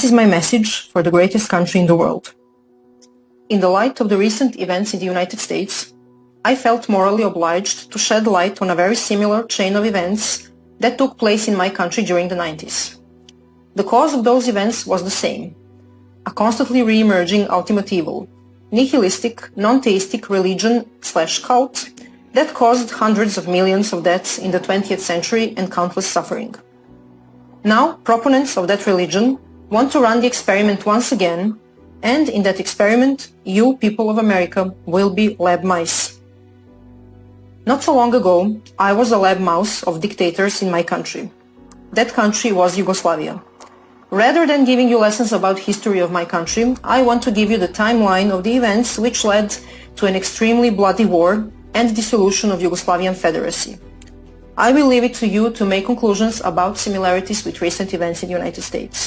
is my message for the greatest country in the world. In the light of the recent events in the United States, I felt morally obliged to shed light on a very similar chain of events that took place in my country during the 90s. The cause of those events was the same: a constantly re-emerging ultimate evil, nihilistic, non-theistic religion/cult that caused hundreds of millions of deaths in the 20th century and countless suffering. Now, proponents of that religion want to run the experiment once again, and in that experiment, you, people of America, will be lab mice. Not so long ago, I was a lab mouse of dictators in my country. That country was Yugoslavia. Rather than giving you lessons about history of my country, I want to give you the timeline of the events which led to an extremely bloody war and dissolution of Yugoslavian Federacy. I will leave it to you to make conclusions about similarities with recent events in the United States.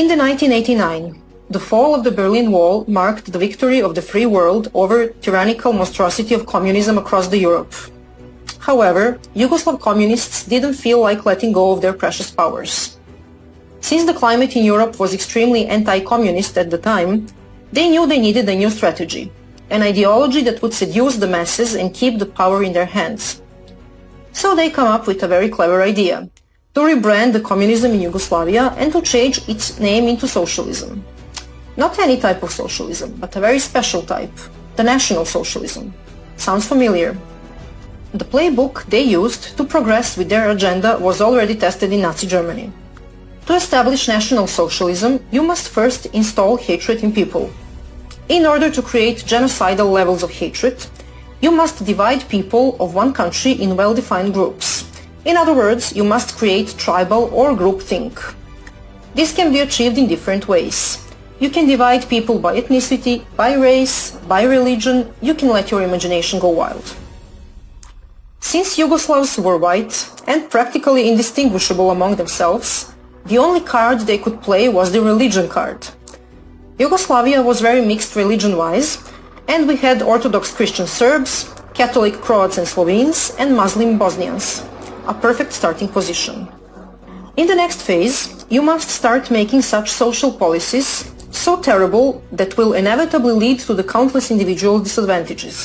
In the 1989, the fall of the Berlin Wall marked the victory of the free world over tyrannical monstrosity of communism across Europe. However, Yugoslav communists didn't feel like letting go of their precious powers. Since the climate in Europe was extremely anti-communist at the time, they knew they needed a new strategy, an ideology that would seduce the masses and keep the power in their hands. So they come up with a very clever idea: to rebrand the communism in Yugoslavia and to change its name into socialism. Not any type of socialism, but a very special type, the National Socialism. Sounds familiar? The playbook they used to progress with their agenda was already tested in Nazi Germany. To establish National Socialism, you must first install hatred in people. In order to create genocidal levels of hatred, you must divide people of one country in well-defined groups. In other words, you must create tribal or groupthink. This can be achieved in different ways. You can divide people by ethnicity, by race, by religion. You can let your imagination go wild. Since Yugoslavs were white and practically indistinguishable among themselves, the only card they could play was the religion card. Yugoslavia was very mixed religion-wise, and we had Orthodox Christian Serbs, Catholic Croats and Slovenes, and Muslim Bosnians. A perfect starting position. In the next phase, you must start making such social policies so terrible that will inevitably lead to the countless individual disadvantages.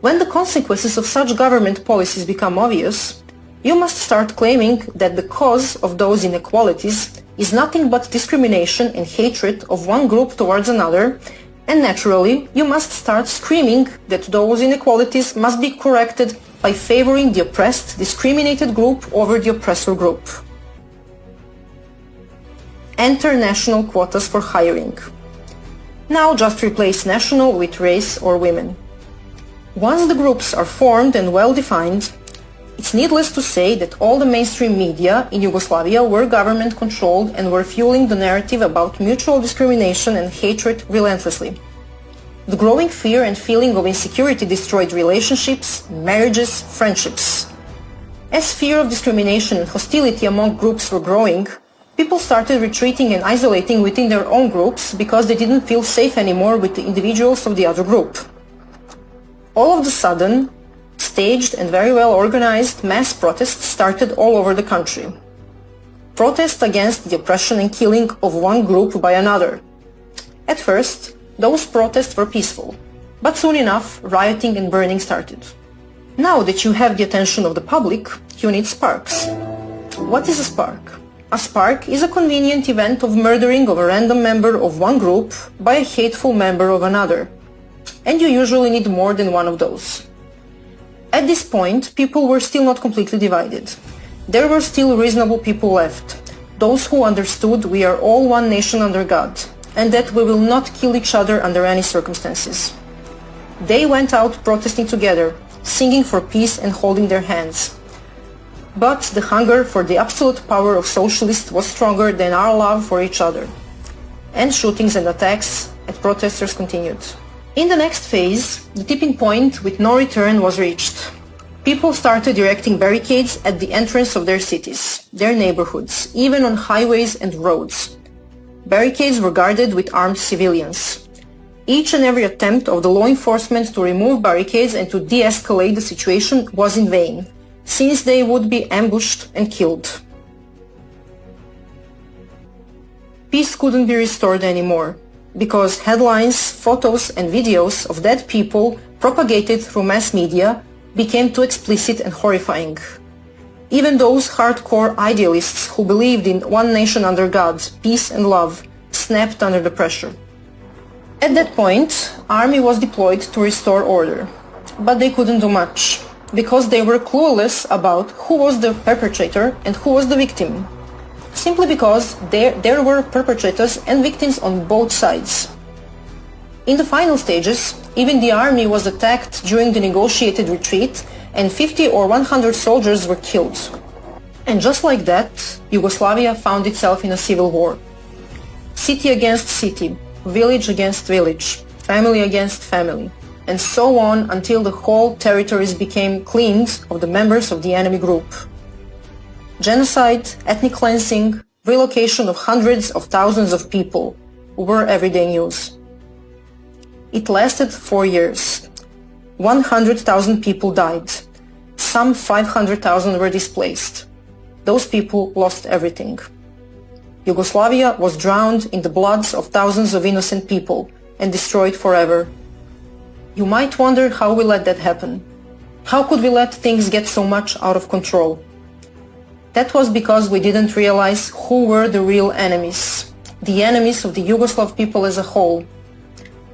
When the consequences of such government policies become obvious, you must start claiming that the cause of those inequalities is nothing but discrimination and hatred of one group towards another, and naturally, you must start screaming that those inequalities must be corrected by favoring the oppressed, discriminated group over the oppressor group. Enter national quotas for hiring. Now just replace national with race or women. Once the groups are formed and well-defined, it's needless to say that all the mainstream media in Yugoslavia were government-controlled and were fueling the narrative about mutual discrimination and hatred relentlessly. The growing fear and feeling of insecurity destroyed relationships, marriages, friendships. As fear of discrimination and hostility among groups were growing, people started retreating and isolating within their own groups because they didn't feel safe anymore with the individuals of the other group. All of a sudden, staged and very well organized mass protests started all over the country. Protests against the oppression and killing of one group by another. At first, those protests were peaceful, but soon enough, rioting and burning started. Now that you have the attention of the public, you need sparks. What is a spark? A spark is a convenient event of murdering of a random member of one group by a hateful member of another. And you usually need more than one of those. At this point, people were still not completely divided. There were still reasonable people left, those who understood we are all one nation under God, and that we will not kill each other under any circumstances. They went out protesting together, singing for peace and holding their hands. But the hunger for the absolute power of socialists was stronger than our love for each other. And shootings and attacks at protesters continued. In the next phase, the tipping point with no return was reached. People started erecting barricades at the entrance of their cities, their neighborhoods, even on highways and roads. Barricades were guarded with armed civilians. Each and every attempt of the law enforcement to remove barricades and to de-escalate the situation was in vain, since they would be ambushed and killed. peace couldn't be restored anymore, because headlines, photos and videos of dead people propagated through mass media became too explicit and horrifying. Even those hardcore idealists who believed in one nation under God, peace and love, snapped under the pressure. At that point, army was deployed to restore order, but they couldn't do much, because they were clueless about who was the perpetrator and who was the victim. Simply because there were perpetrators and victims on both sides. In the final stages, even the army was attacked during the negotiated retreat and 50 or 100 soldiers were killed. And just like that, Yugoslavia found itself in a civil war. City against city, village against village, family against family, and so on until the whole territories became cleansed of the members of the enemy group. Genocide, ethnic cleansing, relocation of hundreds of thousands of people were everyday news. It lasted 4 years. 100,000 people died. Some 500,000 were displaced. Those people lost everything. Yugoslavia was drowned in the bloods of thousands of innocent people and destroyed forever. You might wonder how we let that happen. How could we let things get so much out of control? That was because we didn't realize who were the real enemies, the enemies of the Yugoslav people as a whole.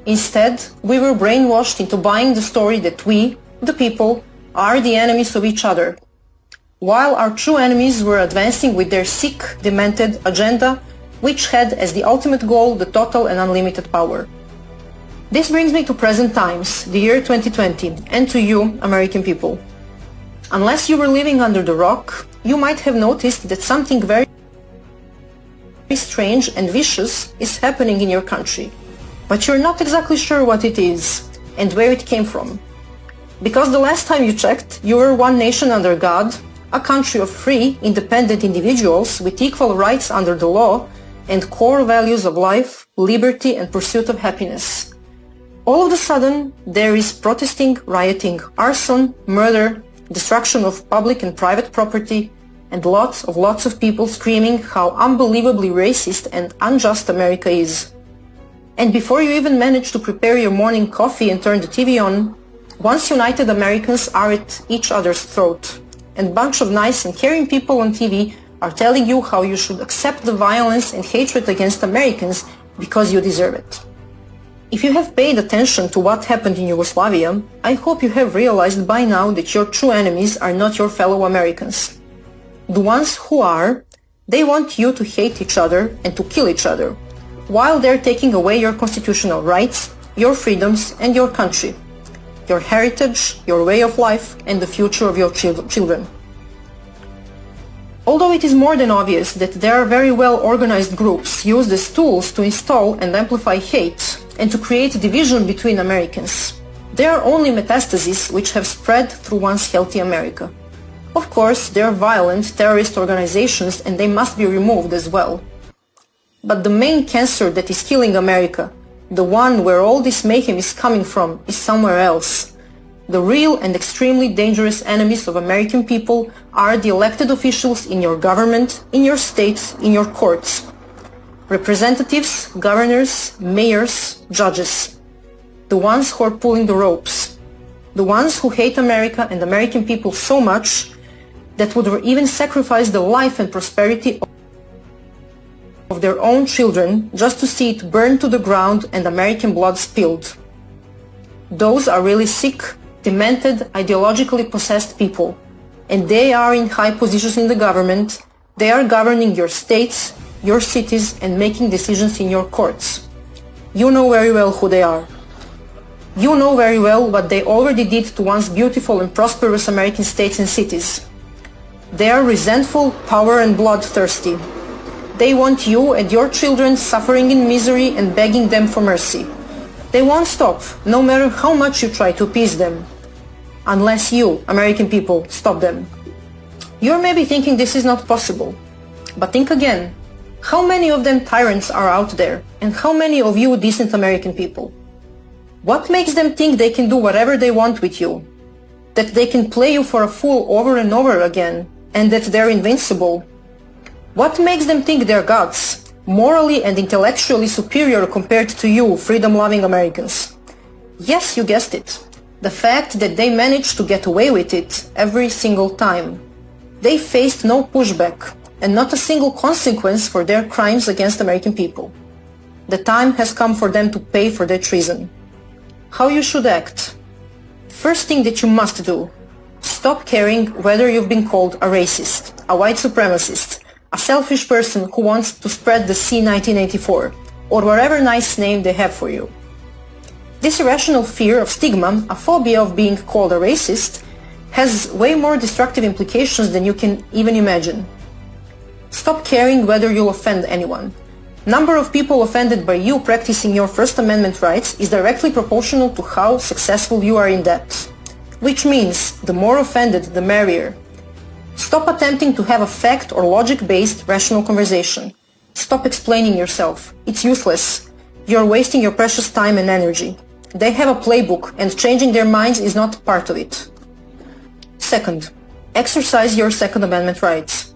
Instead, we were brainwashed into buying the story that we, the people, are the enemies of each other, while our true enemies were advancing with their sick, demented agenda, which had as the ultimate goal the total and unlimited power. This brings me to present times, the year 2020, and to you, American people. Unless you were living under the rock, you might have noticed that something very strange and vicious is happening in your country, but you're not exactly sure what it is and where it came from. Because the last time you checked, you were one nation under God, a country of free, independent individuals with equal rights under the law and core values of life, liberty and pursuit of happiness. All of a sudden, there is protesting, rioting, arson, murder, destruction of public and private property, and lots of people screaming how unbelievably racist and unjust America is. And before you even manage to prepare your morning coffee and turn the TV on, once united Americans are at each other's throat, and a bunch of nice and caring people on TV are telling you how you should accept the violence and hatred against Americans because you deserve it. If you have paid attention to what happened in Yugoslavia, I hope you have realized by now that your true enemies are not your fellow Americans. The ones who are, they want you to hate each other and to kill each other, while they're taking away your constitutional rights, your freedoms and your country, your heritage, your way of life and the future of your children. Although it is more than obvious that there are very well organized groups used as tools to install and amplify hate and to create division between Americans, there are only metastases which have spread through once healthy America. Of course, there are violent terrorist organizations and they must be removed as well. But the main cancer that is killing America, the one where all this mayhem is coming from, is somewhere else. The real and extremely dangerous enemies of American people are the elected officials in your government, in your states, in your courts. Representatives, governors, mayors, judges. The ones who are pulling the ropes. The ones who hate America and American people so much that would even sacrifice the life and prosperity of their own children just to see it burn to the ground and American blood spilled. Those are really sick, demented, ideologically possessed people, and they are in high positions in the government. They are governing your states, your cities, and making decisions in your courts. You know very well who they are. You know very well what they already did to once beautiful and prosperous American states and cities. They are resentful, power and bloodthirsty. They want you and your children suffering in misery and begging them for mercy. They won't stop, no matter how much you try to appease them. Unless you, American people, stop them. You're maybe thinking this is not possible. But think again. How many of them tyrants are out there? And how many of you decent American people? What makes them think they can do whatever they want with you? That they can play you for a fool over and over again? And that they're invincible? What makes them think they're gods? morally and intellectually superior compared to you, freedom-loving Americans. Yes, you guessed it. The fact that they managed to get away with it every single time. They faced no pushback and not a single consequence for their crimes against American people. The time has come for them to pay for their treason. How you should act? First thing that you must do, stop caring whether you've been called a racist, a white supremacist, a selfish person who wants to spread the C-1984, or whatever nice name they have for you. This irrational fear of stigma, a phobia of being called a racist, has way more destructive implications than you can even imagine. Stop caring whether you'll offend anyone. Number of people offended by you practicing your First Amendment rights is directly proportional to how successful you are in that. Which means, the more offended, the merrier. Stop attempting to have a fact or logic-based rational conversation. Stop explaining yourself. It's useless. You're wasting your precious time and energy. They have a playbook, and changing their minds is not part of it. Second, exercise your Second Amendment rights.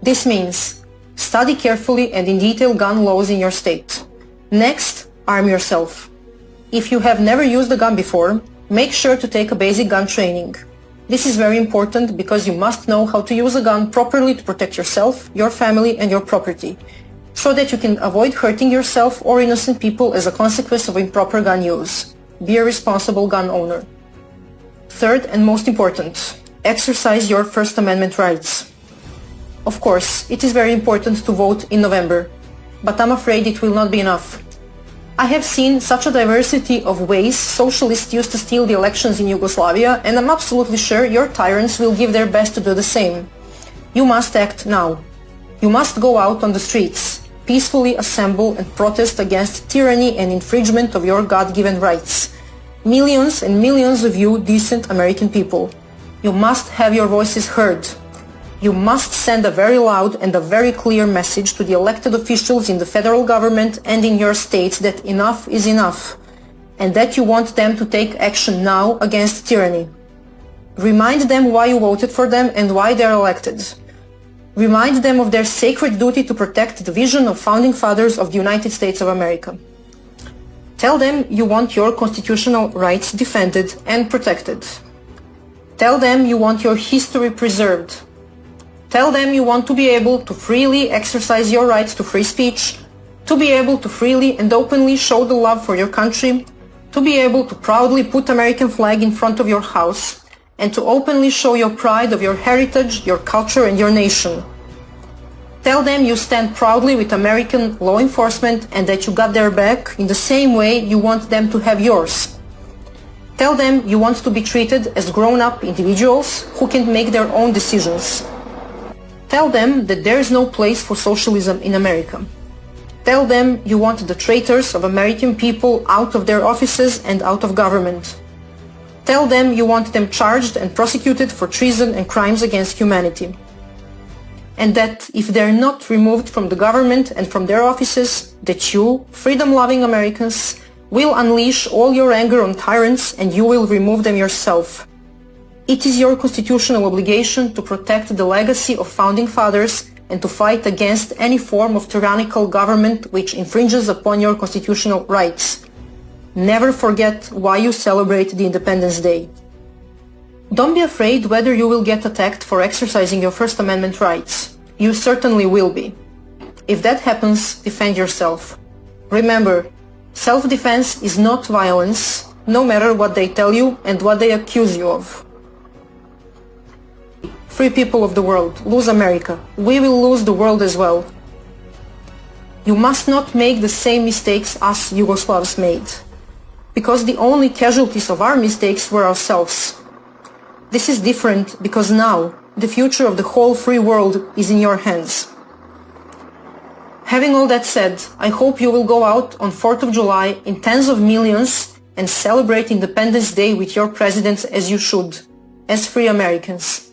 This means study carefully and in detail gun laws in your state. Next, arm yourself. If you have never used a gun before, make sure to take a basic gun training. This is very important because you must know how to use a gun properly to protect yourself, your family, and your property, so that you can avoid hurting yourself or innocent people as a consequence of improper gun use. Be a responsible gun owner. Third and most important, exercise your First Amendment rights. Of course, it is very important to vote in November, but I'm afraid it will not be enough. I have seen such a diversity of ways socialists used to steal the elections in Yugoslavia, and I'm absolutely sure your tyrants will give their best to do the same. You must act now. You must go out on the streets, peacefully assemble and protest against tyranny and infringement of your God-given rights. Millions and millions of you decent American people. You must have your voices heard. You must send a very loud and a very clear message to the elected officials in the federal government and in your states that enough is enough, and that you want them to take action now against tyranny. Remind them why you voted for them and why they are elected. Remind them of their sacred duty to protect the vision of founding fathers of the United States of America. Tell them you want your constitutional rights defended and protected. Tell them you want your history preserved. Tell them you want to be able to freely exercise your rights to free speech, to be able to freely and openly show the love for your country, to be able to proudly put American flag in front of your house, and to openly show your pride of your heritage, your culture, and your nation. Tell them you stand proudly with American law enforcement and that you got their back in the same way you want them to have yours. Tell them you want to be treated as grown-up individuals who can make their own decisions. Tell them that there is no place for socialism in America. Tell them you want the traitors of American people out of their offices and out of government. Tell them you want them charged and prosecuted for treason and crimes against humanity. And that if they're not removed from the government and from their offices, that you, freedom-loving Americans, will unleash all your anger on tyrants and you will remove them yourself. It is your constitutional obligation to protect the legacy of founding fathers and to fight against any form of tyrannical government which infringes upon your constitutional rights. Never forget why you celebrate the Independence Day. Don't be afraid whether you will get attacked for exercising your First Amendment rights. You certainly will be. If that happens, defend yourself. Remember, self-defense is not violence, no matter what they tell you and what they accuse you of. Free people of the world, lose America. We will lose the world as well. You must not make the same mistakes us Yugoslavs made, because the only casualties of our mistakes were ourselves. This is different because now the future of the whole free world is in your hands. Having all that said, I hope you will go out on 4th of July in tens of millions and celebrate Independence Day with your presidents as you should, as free Americans.